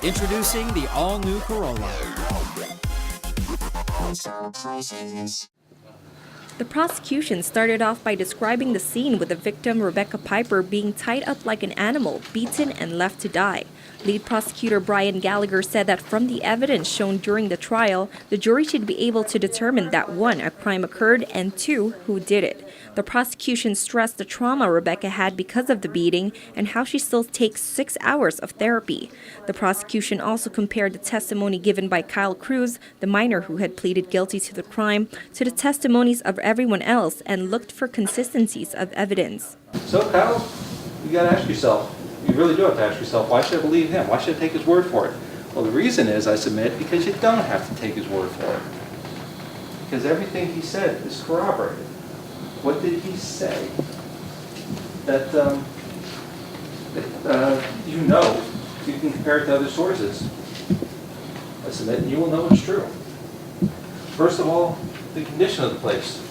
Introducing the all-new Corolla. The prosecution started off by describing the scene with the victim, Rebecca Piper, being tied up like an animal, beaten, and left to die. Lead prosecutor Brian Gallagher said that from the evidence shown during the trial, the jury should be able to determine that 1, a crime occurred, and 2, who did it. The prosecution stressed the trauma Rebecca had because of the beating and how she still takes 6 hours of therapy. The prosecution also compared the testimony given by Kyle Cruz, the minor who had pleaded guilty to the crime, to the testimonies of everyone else and looked for consistencies of evidence. So, Kyle, you got to ask yourself, you really do have to ask yourself, why should I believe him? Why should I take his word for it? Well, the reason is, I submit, because you don't have to take his word for it. Because everything he said is corroborated. What did he say that you can compare it to other sources? I submit, and you will know it's true. First of all, the condition of the place.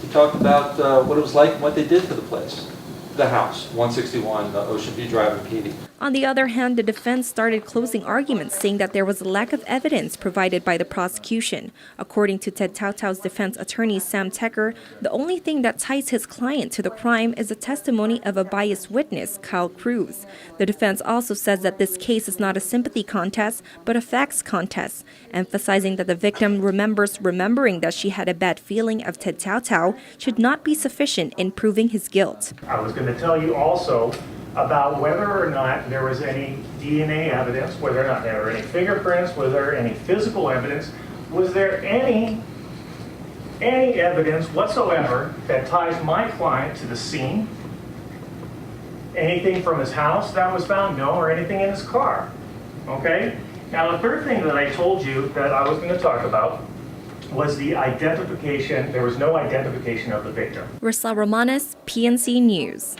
He talked about what it was like and what they did to the place. The house, 161 Ocean View Drive in Peavey. On the other hand, the defense started closing arguments, saying that there was a lack of evidence provided by the prosecution. According to Tedtaotao's defense attorney Sam Tecker, the only thing that ties his client to the crime is the testimony of a biased witness, Kyle Cruz. The defense also says that this case is not a sympathy contest, but a facts contest, emphasizing that the victim remembering that she had a bad feeling of Tedtaotao should not be sufficient in proving his guilt. I was going to tell you also about whether or not there was any DNA evidence, whether or not there were any fingerprints, whether there any physical evidence. Was there any evidence whatsoever that ties my client to the scene? Anything from his house that was found? No, or anything in his car. Okay? Now the third thing that I told you that I was going to talk about was the identification. There was no identification of the victim. Rosla Romanes, PNC News.